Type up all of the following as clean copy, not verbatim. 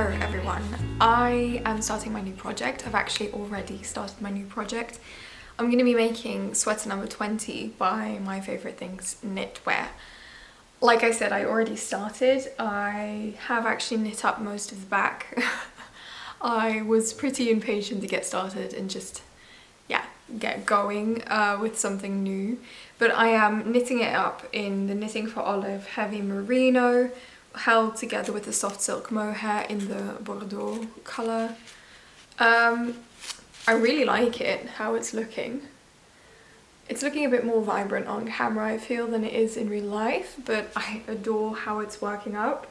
Hello everyone, I am starting my new project. I've actually already started my new project. I'm going to be making sweater number 20 by my favourite things, knitwear. Like I said, I already started. I have actually knit up most of the back. I was pretty impatient to get started and just, yeah, get going with something new. But I am knitting it up in the Knitting for Olive Heavy Merino, held together with the soft silk mohair in the Bordeaux colour. I really like it, how it's looking. It's looking a bit more vibrant on camera, I feel, than it is in real life, but I adore how it's working out.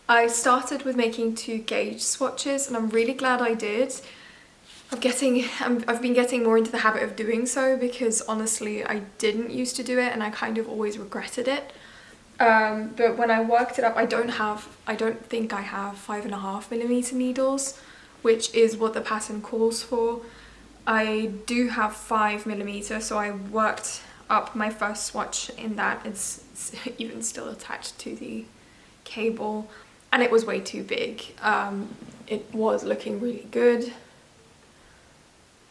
I started with making 2 gauge swatches and I'm really glad I did. I've been getting more into the habit of doing so because honestly I didn't used to do it and I kind of always regretted it. But when I worked it up, I don't think I have 5.5mm needles, which is what the pattern calls for. I do have 5mm, so I worked up my first swatch in that. It's even still attached to the cable and it was way too big. It was looking really good,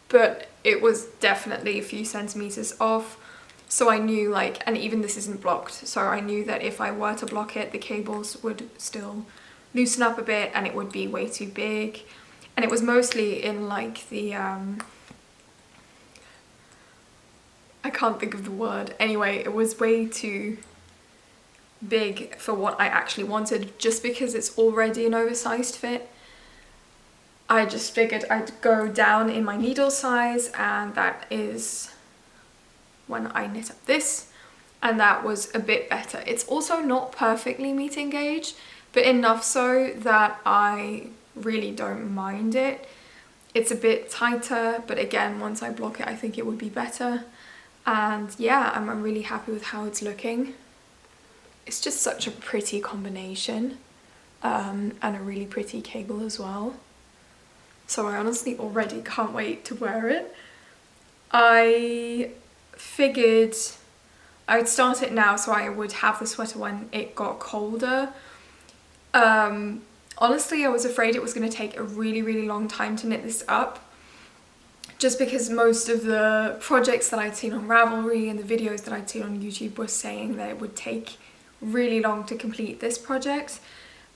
but it was definitely a few centimeters off. So I knew, like, and even this isn't blocked, so I knew that if I were to block it, the cables would still loosen up a bit and it would be way too big. And it was mostly in like the, I can't think of the word. Anyway, it was way too big for what I actually wanted, just because it's already an oversized fit. I just figured I'd go down in my needle size, and that is when I knit up this, and that was a bit better. It's also not perfectly meeting gauge, but enough so that I really don't mind it. It's a bit tighter, but again, once I block it, I think it would be better. And yeah, I'm really happy with how it's looking. It's just such a pretty combination, and a really pretty cable as well. So I honestly already can't wait to wear it. I figured I would start it now so I would have the sweater when it got colder. Honestly, I was afraid it was going to take a really long time to knit this up, just because most of the projects that I'd seen on Ravelry and the videos that I'd seen on YouTube were saying that it would take really long to complete this project.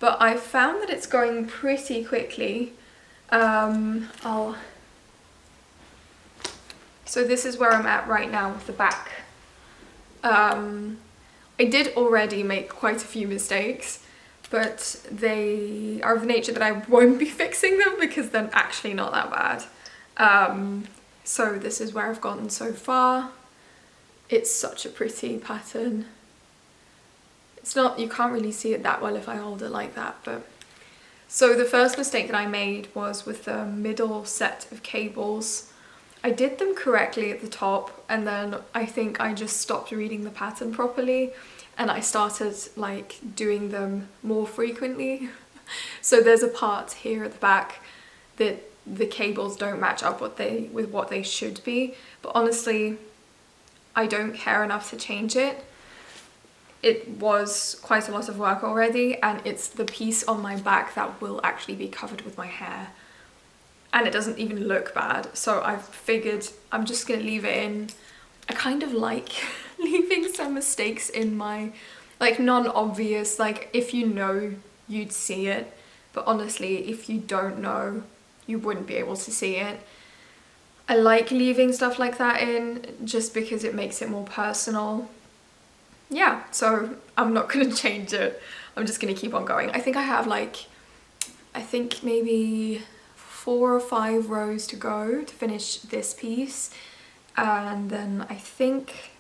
But I found that it's going pretty quickly. So this is where I'm at right now with the back. I did already make quite a few mistakes, but they are of the nature that I won't be fixing them because they're actually not that bad. So this is where I've gotten so far. It's such a pretty pattern. It's not, you can't really see it that well if I hold it like that, but... So the first mistake that I made was with the middle set of cables. I did them correctly at the top, and then I think I just stopped reading the pattern properly and I started like doing them more frequently. So there's a part here at the back that the cables don't match up with what they should be, but honestly I don't care enough to change it. It was quite a lot of work already, and it's the piece on my back that will actually be covered with my hair. And it doesn't even look bad, so I've figured I'm just gonna leave it in. I kind of like leaving some mistakes in my, like, non-obvious, like if you know you'd see it, but honestly if you don't know you wouldn't be able to see it. I like leaving stuff like that in just because it makes it more personal. Yeah, so I'm not gonna change it. I'm just gonna keep on going. I think I have like, I think maybe 4 or 5 rows to go to finish this piece, and then I think,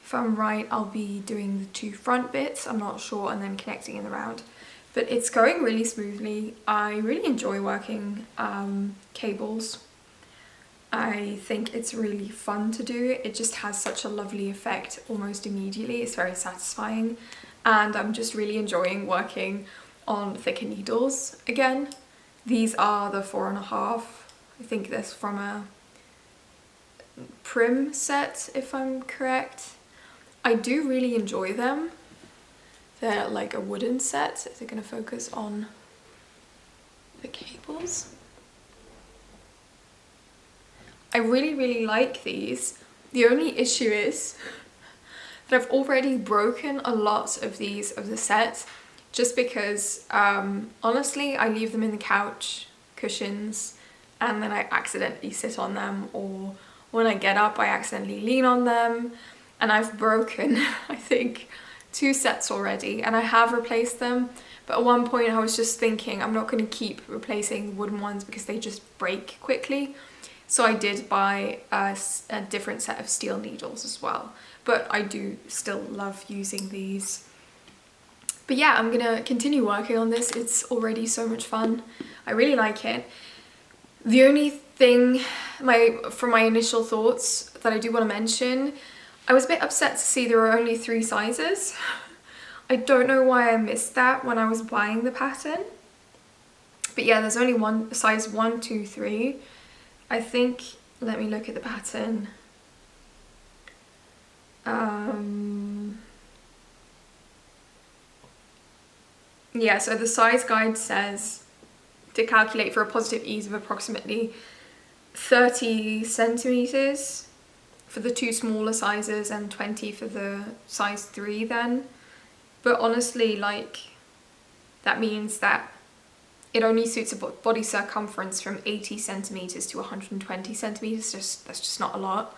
if I'm right, I'll be doing the 2 front bits, I'm not sure, and then connecting in the round. But it's going really smoothly. I really enjoy working cables. I think it's really fun to do. It just has such a lovely effect almost immediately. It's very satisfying, and I'm just really enjoying working on thicker needles again. These are the 4.5. I think this from a Prim set, if I'm correct. I do really enjoy them. They're like a wooden set. They're going to focus on the cables. I really like these. The only issue is that I've already broken a lot of these of the set, just because honestly I leave them in the couch cushions and then I accidentally sit on them, or when I get up I accidentally lean on them, and I've broken I think 2 sets already, and I have replaced them. But at one point I was just thinking I'm not going to keep replacing wooden ones because they just break quickly. So I did buy a different set of steel needles as well. But I do still love using these. But yeah, I'm gonna continue working on this. It's already so much fun. I really like it. The only thing from my initial thoughts that I do want to mention, I was a bit upset to see there were only 3 sizes. I don't know why I missed that when I was buying the pattern. But yeah, there's only one size 1, 2, 3. I think, let me look at the pattern. Yeah, so the size guide says to calculate for a positive ease of approximately 30 centimeters for the 2 smaller sizes and 20 for the size 3 then. But honestly, like, that means that it only suits a body circumference from 80 centimeters to 120 centimeters. That's just not a lot.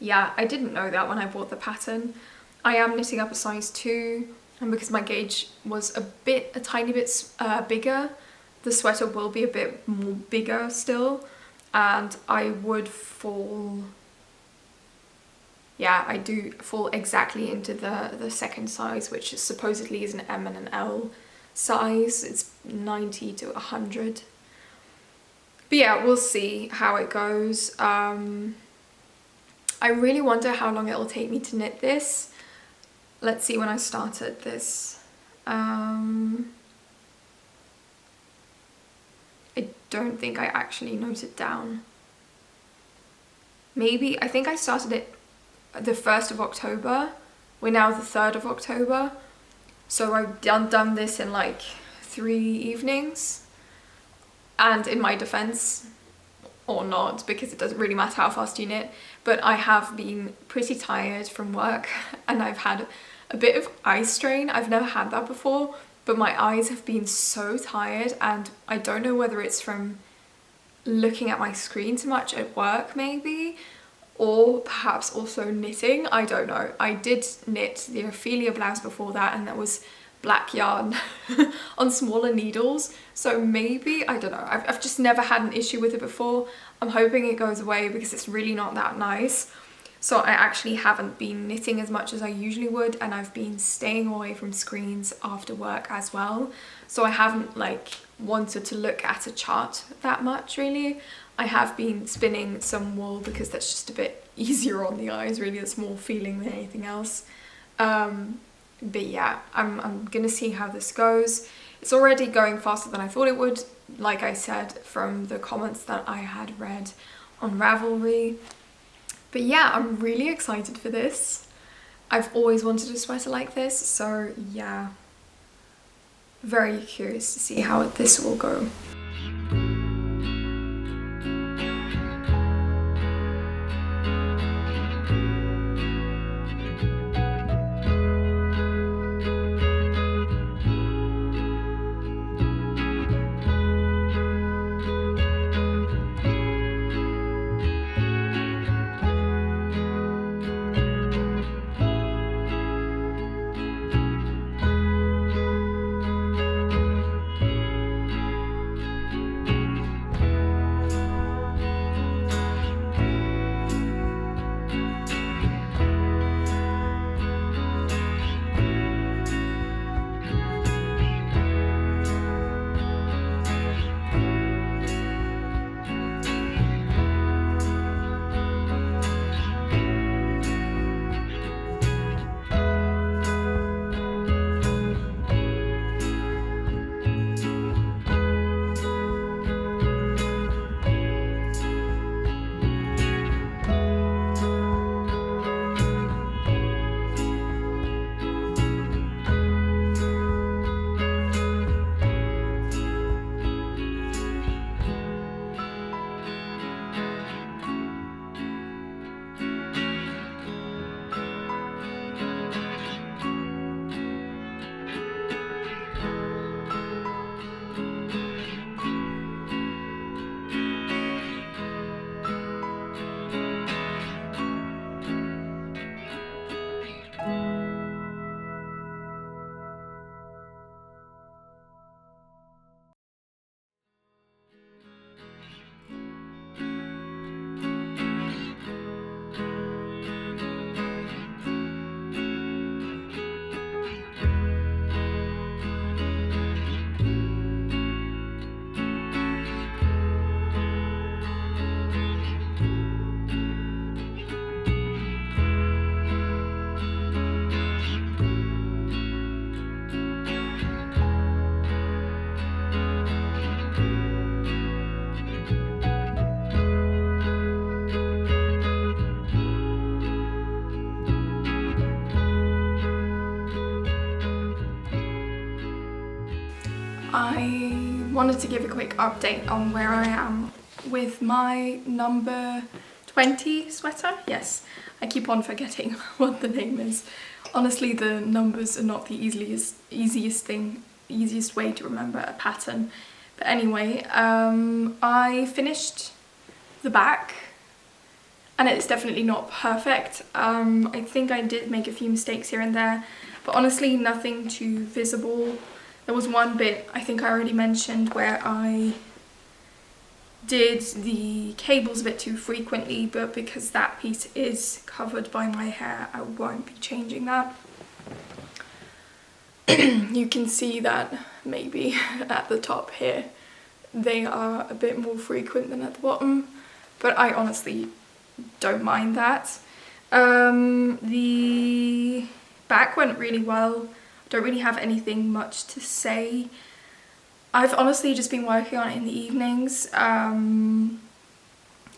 Yeah, I didn't know that when I bought the pattern. I am knitting up a size 2, and because my gauge was a tiny bit bigger, the sweater will be a bit more bigger still, and I would fall, yeah, I do fall exactly into the second size, which is supposedly is an M and an L size. It's 90 to 100. But yeah, we'll see how it goes. I really wonder how long it'll take me to knit this. Let's see when I started this. I don't think I actually noted down. Maybe, I think I started it the 1st of October. We're now the 3rd of October. So I've done this in like 3 evenings. And in my defense, or not, because it doesn't really matter how fast you knit, but I have been pretty tired from work and I've had a bit of eye strain. I've never had that before, but my eyes have been so tired, and I don't know whether it's from looking at my screen too much at work maybe, or perhaps also knitting. I don't know. I did knit the Ophelia blouse before that, and that was black yarn on smaller needles, so maybe, I don't know, I've just never had an issue with it before. I'm hoping it goes away because it's really not that nice. So I actually haven't been knitting as much as I usually would, and I've been staying away from screens after work as well, so I haven't like wanted to look at a chart that much really. I have been spinning some wool because that's just a bit easier on the eyes really. It's more feeling than anything else. But yeah, I'm gonna see how this goes. It's already going faster than I thought it would, like I said, from the comments that I had read on Ravelry. But yeah, I'm really excited for this. I've always wanted a sweater like this, so yeah, very curious to see how this will go. I wanted to give a quick update on where I am with my number 20 sweater. Yes, I keep on forgetting what the name is. Honestly, the numbers are not the easiest way to remember a pattern. But anyway, I finished the back and it's definitely not perfect. I think I did make a few mistakes here and there, but honestly nothing too visible. There was one bit I think I already mentioned where I did the cables a bit too frequently, but because that piece is covered by my hair, I won't be changing that. You can see that maybe at the top here they are a bit more frequent than at the bottom, but I honestly don't mind that. The back went really well. I don't really have anything much to say. I've honestly just been working on it in the evenings, and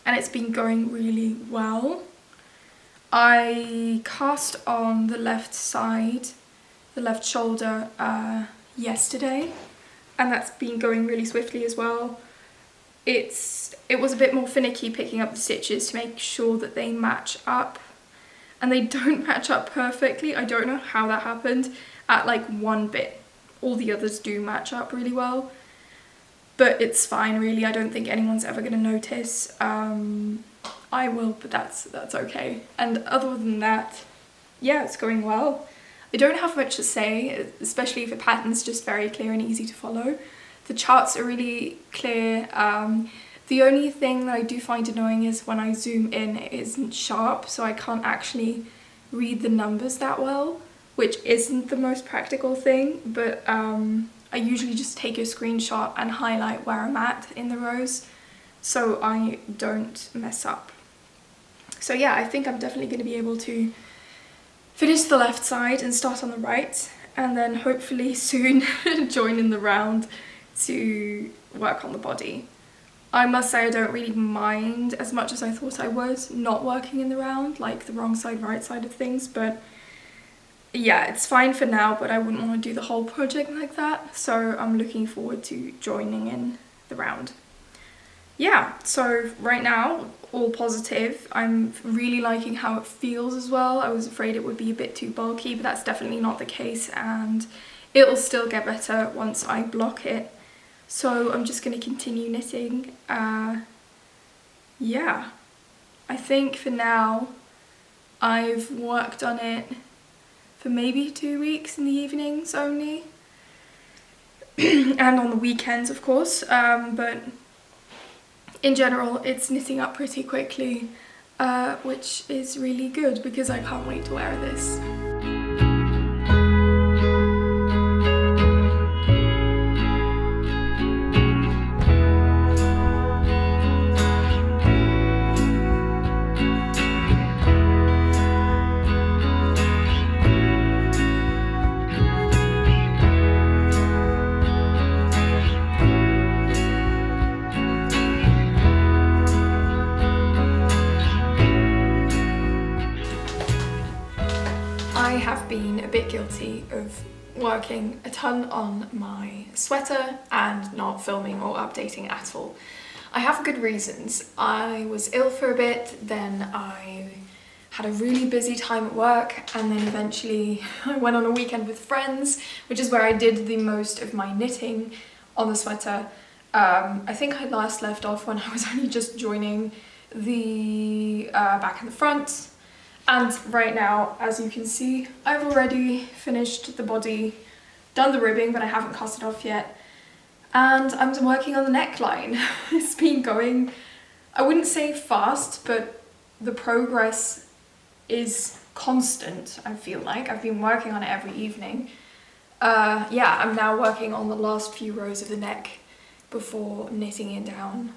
it's been going really well. I cast on the left side, the left shoulder, yesterday, and that's been going really swiftly as well. It was a bit more finicky picking up the stitches to make sure that they match up, and they don't match up perfectly. I don't know how that happened. At like one bit, all the others do match up really well, but it's fine really. I don't think anyone's ever going to notice. I will, but that's okay. And other than that, yeah, it's going well. I don't have much to say, especially if the pattern's just very clear and easy to follow. The charts are really clear. The only thing that I do find annoying is when I zoom in, it isn't sharp, so I can't actually read the numbers that well, which isn't the most practical thing, but I usually just take a screenshot and highlight where I'm at in the rows so I don't mess up. So yeah, I think I'm definitely going to be able to finish the left side and start on the right, and then hopefully soon join in the round to work on the body. I must say I don't really mind as much as I thought I would not working in the round, like the wrong side, right side of things, but yeah, it's fine for now, but I wouldn't want to do the whole project like that, so I'm looking forward to joining in the round. Yeah, so right now, all positive. I'm really liking how it feels as well. I was afraid it would be a bit too bulky, but that's definitely not the case, and it'll still get better once I block it. So I'm just going to continue knitting. Yeah, I think for now I've worked on it for maybe 2 weeks in the evenings only, and on the weekends of course, but in general it's knitting up pretty quickly, which is really good because I can't wait to wear this. I have been a bit guilty of working a ton on my sweater and not filming or updating at all. I have good reasons. I was ill for a bit, then I had a really busy time at work, and then eventually I went on a weekend with friends, which is where I did the most of my knitting on the sweater. I think I last left off when I was only just joining the back and the front. And right now, as you can see, I've already finished the body, done the ribbing, but I haven't cast it off yet. And I'm working on the neckline. It's been going, I wouldn't say fast, but the progress is constant, I feel like. I've been working on it every evening. Yeah, I'm now working on the last few rows of the neck before knitting it down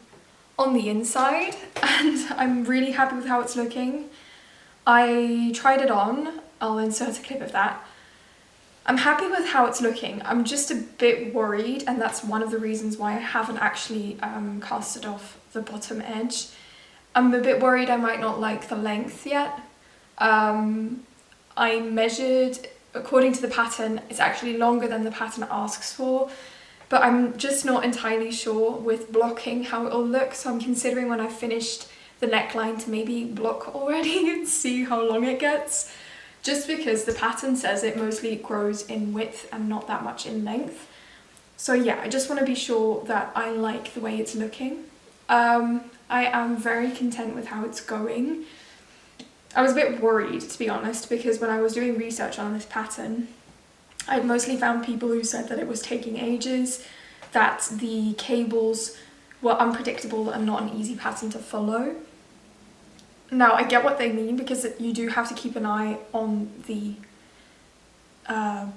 on the inside, and I'm really happy with how it's looking. I tried it on, I'll insert a clip of that. I'm happy with how it's looking. I'm just a bit worried, and that's one of the reasons why I haven't actually casted off the bottom edge. I'm a bit worried I might not like the length yet. I measured, according to the pattern, it's actually longer than the pattern asks for, but I'm just not entirely sure with blocking how it'll look. So I'm considering when I've finished the neckline to maybe block already and see how long it gets. Just because the pattern says it mostly grows in width and not that much in length. So yeah, I just want to be sure that I like the way it's looking. I am very content with how it's going. I was a bit worried, to be honest, because when I was doing research on this pattern, I'd mostly found people who said that it was taking ages, that the cables were unpredictable and not an easy pattern to follow. Now, I get what they mean, because you do have to keep an eye on the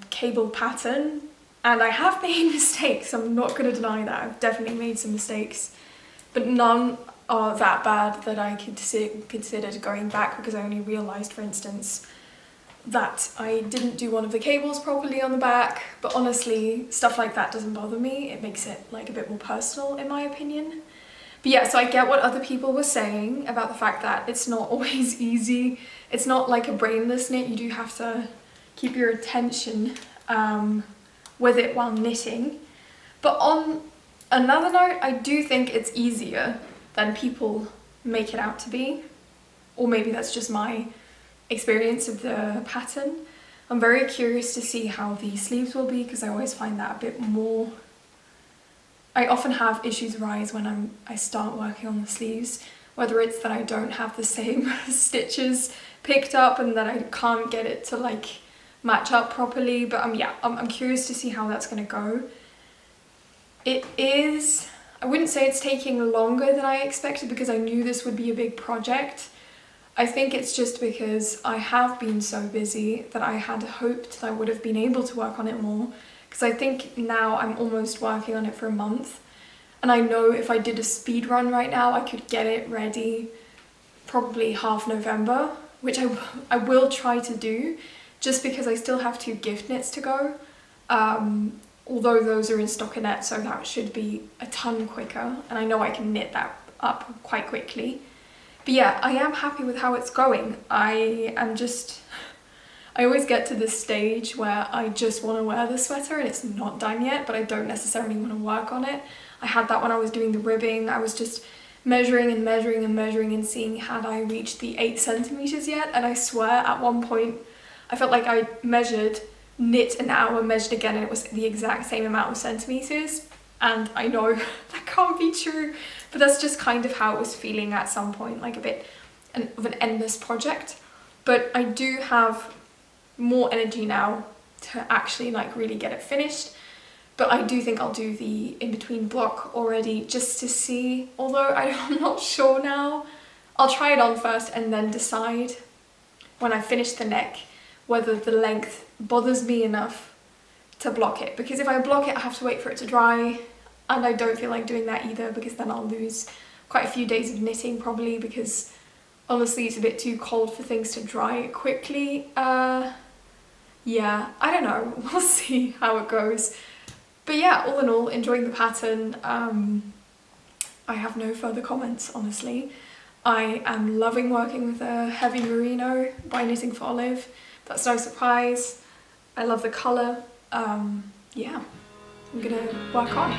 cable pattern, and I have made mistakes. I'm not going to deny that. I've definitely made some mistakes, but none are that bad that I considered going back, because I only realised, for instance, that I didn't do one of the cables properly on the back. But honestly, stuff like that doesn't bother me. It makes it like a bit more personal, in my opinion. But yeah, so I get what other people were saying about the fact that it's not always easy. It's not like a brainless knit. You do have to keep your attention with it while knitting. But on another note, I do think it's easier than people make it out to be. Or maybe that's just my experience of the pattern. I'm very curious to see how the sleeves will be, because I always find that a bit more... I often have issues arise when I start working on the sleeves, whether it's that I don't have the same stitches picked up and that I can't get it to like match up properly. But yeah, I'm curious to see how that's going to go. It is, I wouldn't say it's taking longer than I expected, because I knew this would be a big project. I think it's just because I have been so busy that I had hoped that I would have been able to work on it more. Because I think now I'm almost working on it for a month, and I know if I did a speed run right now, I could get it ready probably half November, which I will try to do, just because I still have 2 gift knits to go, although those are in stockinette, so that should be a ton quicker, and I know I can knit that up quite quickly. But yeah, I am happy with how it's going. I always get to this stage where I just want to wear the sweater and it's not done yet, but I don't necessarily want to work on it. I had that when I was doing the ribbing. I was just measuring and measuring and measuring and seeing had I reached the 8 centimeters yet, and I swear at one point I felt like I measured, knit an hour, measured again, and it was the exact same amount of centimeters. And I know that can't be true, but that's just kind of how it was feeling at some point, like a bit of an endless project. But I do have more energy now to actually like really get it finished. But I do think I'll do the in-between block already, just to see, although I'm not sure now. I'll try it on first and then decide when I finish the neck whether the length bothers me enough to block it. Because if I block it, I have to wait for it to dry, and I don't feel like doing that either, because then I'll lose quite a few days of knitting probably, because honestly it's a bit too cold for things to dry quickly. Yeah, I don't know, we'll see how it goes. But yeah, all in all, enjoying the pattern. I have no further comments, honestly. I am loving working with a heavy merino by Knitting for Olive. That's no surprise. I love the colour. Yeah, I'm gonna work on.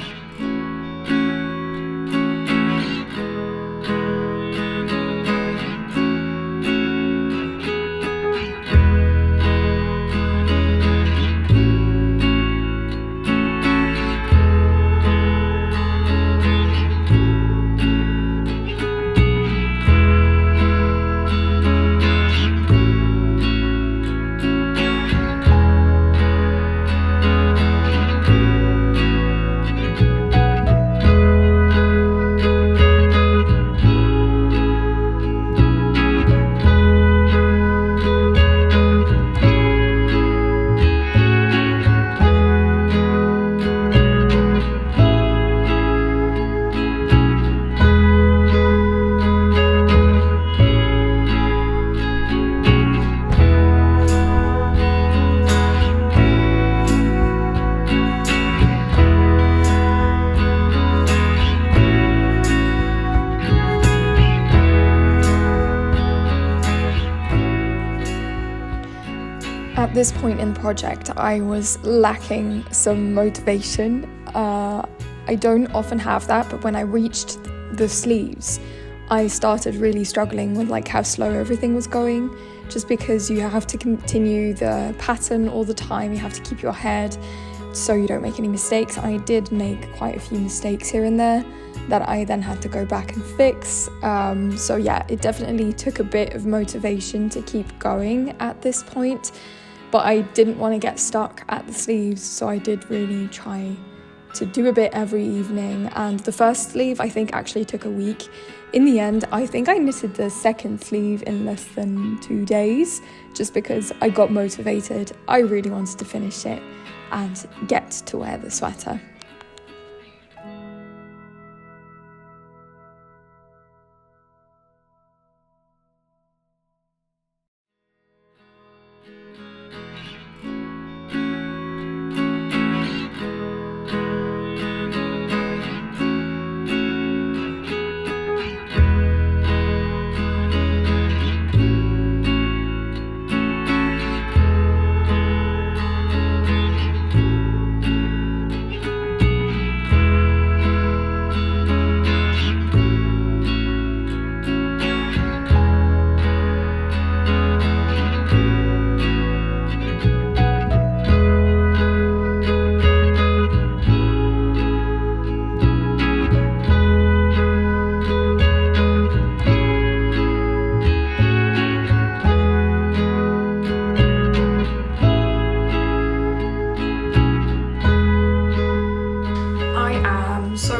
At this point in the project, I was lacking some motivation. I don't often have that, but when I reached the sleeves, I started really struggling with like how slow everything was going, just because you have to continue the pattern all the time, you have to keep your head so you don't make any mistakes. I did make quite a few mistakes here and there that I then had to go back and fix. So yeah, it definitely took a bit of motivation to keep going at this point, but I didn't want to get stuck at the sleeves, so I did really try to do a bit every evening. And the first sleeve I think actually took a week. In the end, I think I knitted the second sleeve in less than 2 days, just because I got motivated. I really wanted to finish it and get to wear the sweater.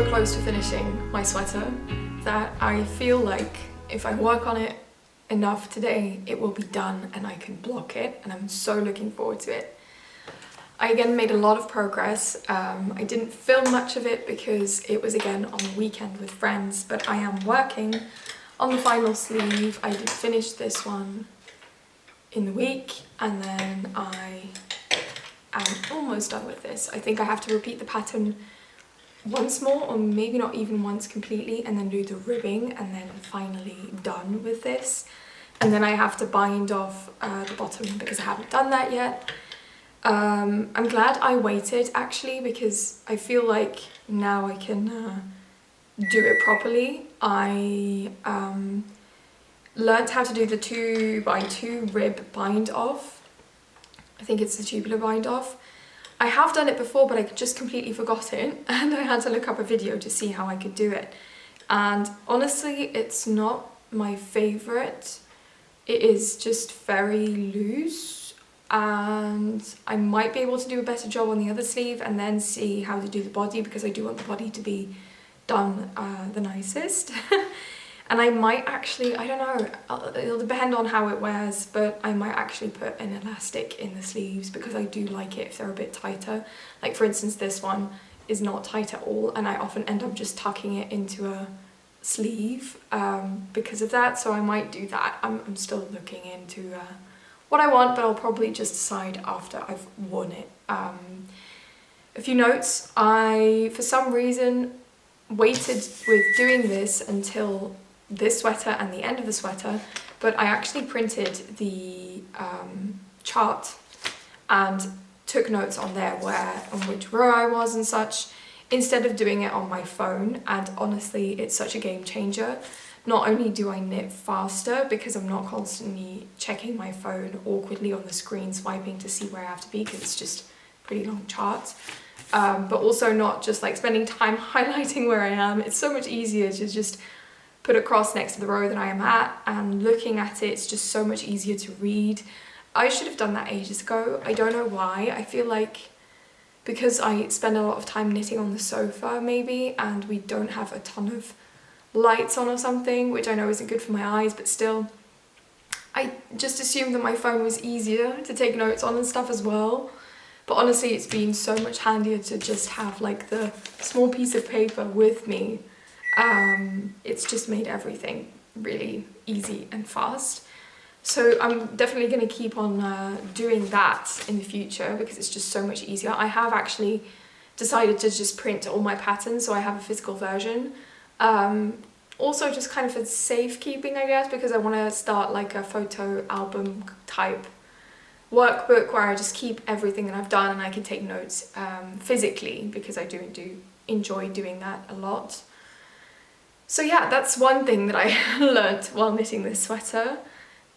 Close to finishing my sweater that I feel like if I work on it enough today, it will be done and I can block it, and I'm so looking forward to it. I again made a lot of progress. I didn't film much of it because it was again on the weekend with friends, but I am working on the final sleeve. I did finish this one in the week, and then I am almost done with this. I think I have to repeat the pattern once more, or maybe not even once completely, and then do the ribbing, and then finally done with this. And then I have to bind off the bottom because I haven't done that yet. I'm glad I waited actually, because I feel like now I can do it properly. I learnt how to do the 2x2 rib bind off. I think it's the tubular bind off. I have done it before, but I just completely forgot it, and I had to look up a video to see how I could do it. And honestly, it's not my favourite. It is just very loose, and I might be able to do a better job on the other sleeve and then see how to do the body, because I do want the body to be done the nicest. And I might actually, I don't know, it'll depend on how it wears, but I might actually put an elastic in the sleeves because I do like it if they're a bit tighter. Like for instance, this one is not tight at all, and I often end up just tucking it into a sleeve because of that, so I might do that. I'm still looking into what I want, but I'll probably just decide after I've worn it. A few notes. I, for some reason, waited with doing this until this sweater and the end of the sweater, but I actually printed the chart and took notes on there on which row I was and such, instead of doing it on my phone. And honestly, it's such a game changer. Not only do I knit faster because I'm not constantly checking my phone awkwardly on the screen, swiping to see where I have to be, because it's just pretty long charts, but also not just like spending time highlighting where I am. It's so much easier to just put a cross next to the row that I am at, and looking at it, it's just so much easier to read. I should have done that ages ago. I don't know why. I feel like because I spend a lot of time knitting on the sofa maybe, and we don't have a ton of lights on or something, which I know isn't good for my eyes, but still, I just assumed that my phone was easier to take notes on and stuff as well. But honestly, it's been so much handier to just have like the small piece of paper with me. It's just made everything really easy and fast. So I'm definitely going to keep on doing that in the future, because it's just so much easier. I have actually decided to just print all my patterns, so I have a physical version. Also just kind of for safekeeping, I guess, because I want to start like a photo album type workbook where I just keep everything that I've done and I can take notes physically, because I do enjoy doing that a lot. So yeah, that's one thing that I learnt while knitting this sweater.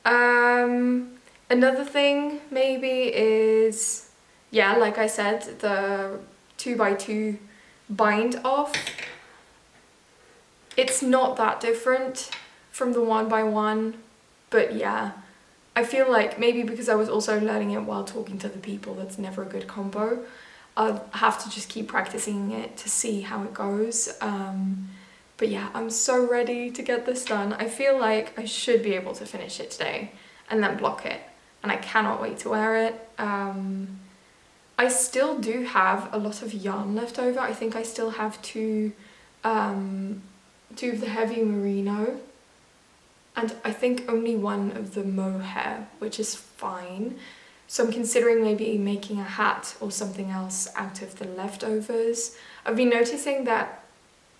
Another thing maybe is, yeah, like I said, the 2x2 bind off. It's not that different from the 1x1, but yeah, I feel like maybe because I was also learning it while talking to other people, that's never a good combo. I'll have to just keep practicing it to see how it goes. But yeah, I'm so ready to get this done. I feel like I should be able to finish it today and then block it, and I cannot wait to wear it. I still do have a lot of yarn left over. I think I still have two of the heavy merino, and I think only one of the mohair, which is fine. So I'm considering maybe making a hat or something else out of the leftovers. I've been noticing that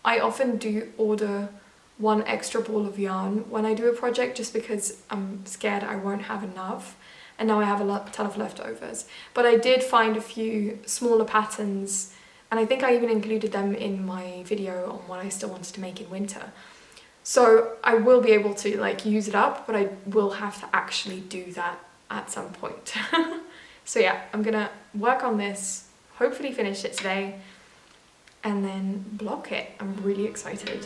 I often do order one extra ball of yarn when I do a project, just because I'm scared I won't have enough, and now I have a ton of leftovers. But I did find a few smaller patterns, and I think I even included them in my video on what I still wanted to make in winter. So I will be able to like use it up, but I will have to actually do that at some point. So yeah, I'm gonna work on this, hopefully finish it today, and then block it. I'm really excited.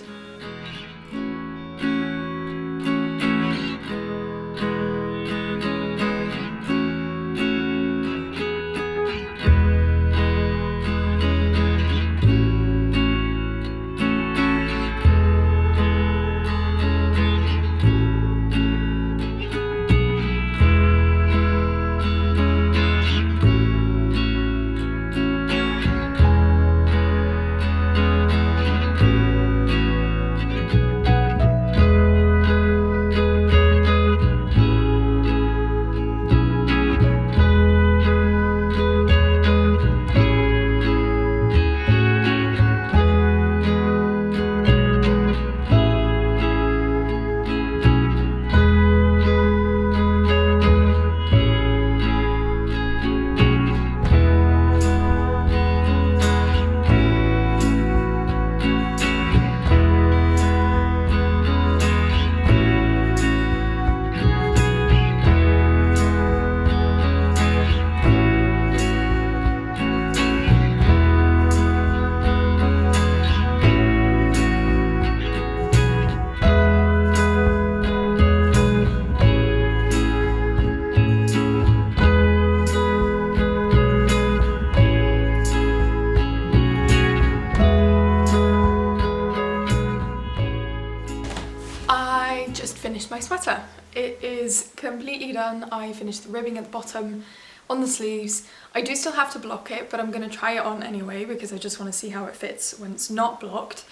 My sweater. It is completely done. I finished the ribbing at the bottom on the sleeves. I do still have to block it, but I'm going to try it on anyway because I just want to see how it fits when it's not blocked,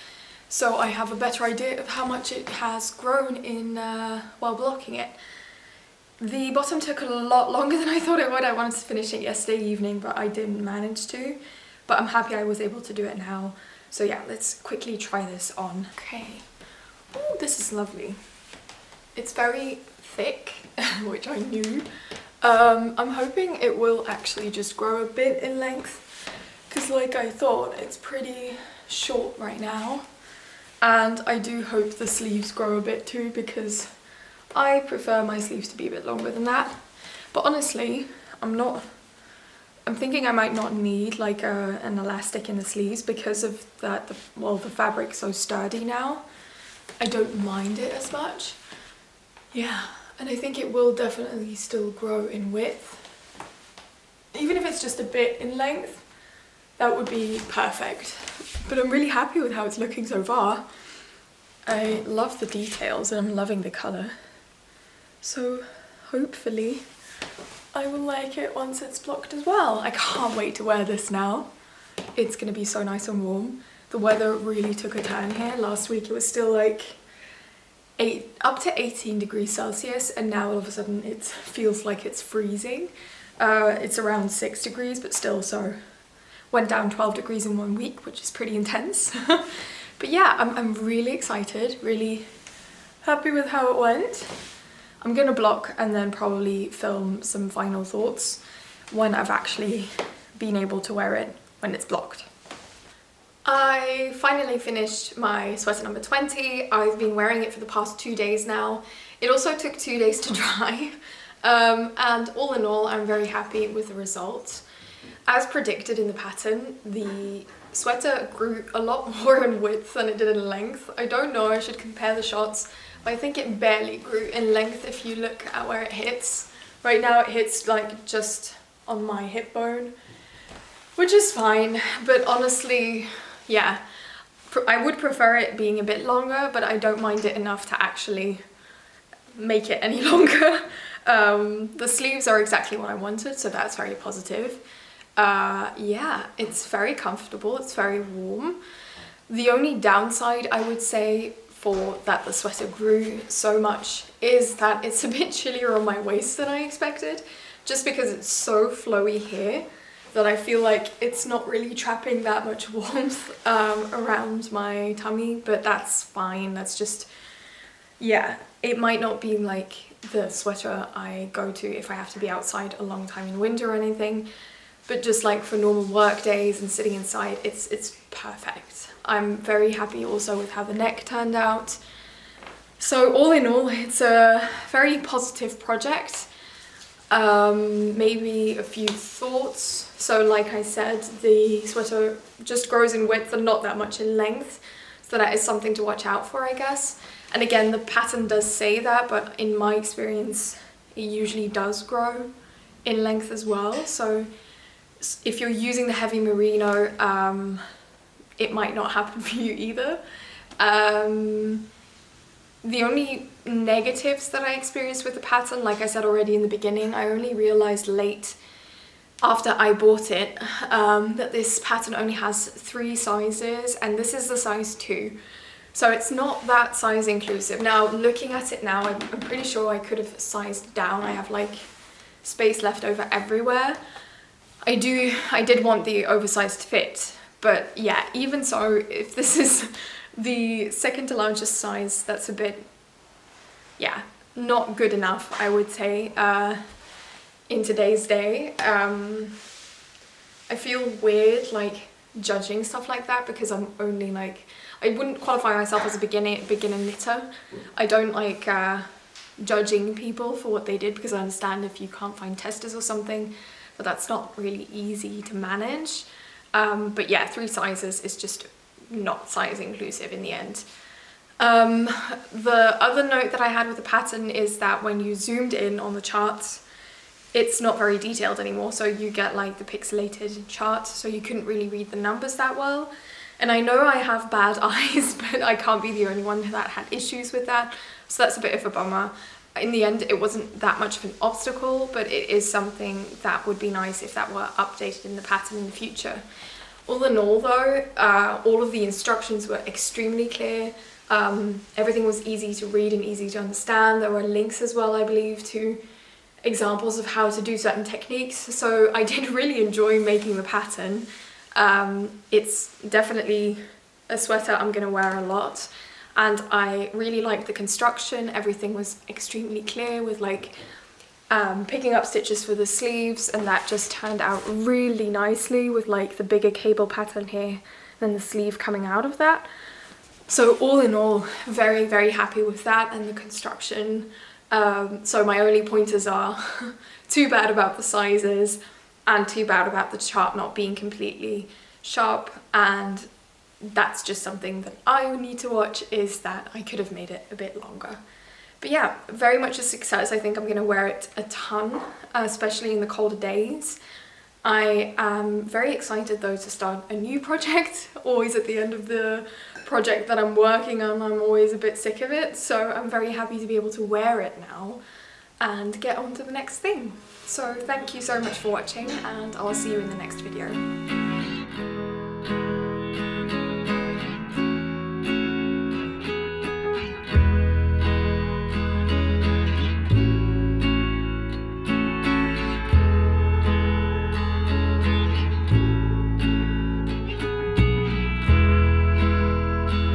so I have a better idea of how much it has grown in while blocking it. The bottom took a lot longer than I thought it would. I wanted to finish it yesterday evening, but I didn't manage to, but I'm happy I was able to do it now. So yeah, let's quickly try this on. Okay. Oh, this is lovely. It's very thick, which I knew. I'm hoping it will actually just grow a bit in length, because like I thought, it's pretty short right now. And I do hope the sleeves grow a bit too, because I prefer my sleeves to be a bit longer than that. But honestly, I'm thinking I might not need like an elastic in the sleeves because of that, the fabric's so sturdy now. I don't mind it as much. Yeah, and I think it will definitely still grow in width. Even if it's just a bit in length, that would be perfect. But I'm really happy with how it's looking so far. I love the details and I'm loving the colour. So hopefully I will like it once it's blocked as well. I can't wait to wear this now. It's going to be so nice and warm. The weather really took a turn here. Last week it was still like up to 18 degrees Celsius, and now all of a sudden it feels like it's freezing. It's around 6 degrees, but still, so went down 12 degrees in 1 week, which is pretty intense. But yeah, I'm really excited, really happy with how it went. I'm gonna block and then probably film some final thoughts when I've actually been able to wear it when it's blocked. I finally finished my sweater number 20. I've been wearing it for the past 2 days now. It also took 2 days to dry. And all in all, I'm very happy with the result. As predicted in the pattern, the sweater grew a lot more in width than it did in length. I don't know, I should compare the shots, but I think it barely grew in length if you look at where it hits. Right now it hits like just on my hip bone, which is fine, but honestly, yeah, I would prefer it being a bit longer, but I don't mind it enough to actually make it any longer. The sleeves are exactly what I wanted, so that's very positive. Yeah, it's very comfortable, it's very warm. The only downside I would say for that the sweater grew so much is that it's a bit chillier on my waist than I expected, just because it's so flowy here that I feel like it's not really trapping that much warmth around my tummy, but that's fine. That's just, yeah, it might not be like the sweater I go to if I have to be outside a long time in winter or anything, but just like for normal work days and sitting inside, it's perfect. I'm very happy also with how the neck turned out. So all in all, it's a very positive project. Maybe a few thoughts. So like I said, the sweater just grows in width and not that much in length, so that is something to watch out for, I guess. And again, the pattern does say that, but in my experience it usually does grow in length as well. So if you're using the heavy merino, it might not happen for you either. The only negatives that I experienced with the pattern, like I said already in the beginning, I only realized late after I bought it that this pattern only has 3 sizes, and this is the size 2. So it's not that size inclusive. Now, looking at it now, I'm pretty sure I could have sized down. I have like space left over everywhere. I did want the oversized fit, but yeah, even so, if this is the second to largest size, that's a bit, yeah, not good enough, I would say, in today's day. I feel weird like judging stuff like that, because I'm only like, I wouldn't qualify myself as a beginner knitter. I don't like judging people for what they did, because I understand if you can't find testers or something, but that's not really easy to manage. But yeah, 3 sizes is just not size inclusive in the end. The other note that I had with the pattern is that when you zoomed in on the charts, it's not very detailed anymore, so you get like the pixelated chart, so you couldn't really read the numbers that well. And I know I have bad eyes, but I can't be the only one that had issues with that, so that's a bit of a bummer. In the end, it wasn't that much of an obstacle, but it is something that would be nice if that were updated in the pattern in the future. All in all though, all of the instructions were extremely clear. Everything was easy to read and easy to understand. There were links as well, I believe, to examples of how to do certain techniques. So I did really enjoy making the pattern. It's definitely a sweater I'm gonna wear a lot. And I really liked the construction. Everything was extremely clear with like picking up stitches for the sleeves, and that just turned out really nicely with like the bigger cable pattern here and the sleeve coming out of that. So all in all, very, very happy with that and the construction. So my only pointers are too bad about the sizes and too bad about the chart not being completely sharp, and that's just something that I need to watch, is that I could have made it a bit longer. But yeah, very much a success. I think I'm going to wear it a ton, especially in the colder days. I am very excited though to start a new project. Always at the end of the project that I'm working on, I'm always a bit sick of it. So I'm very happy to be able to wear it now and get on to the next thing. So thank you so much for watching, and I'll see you in the next video.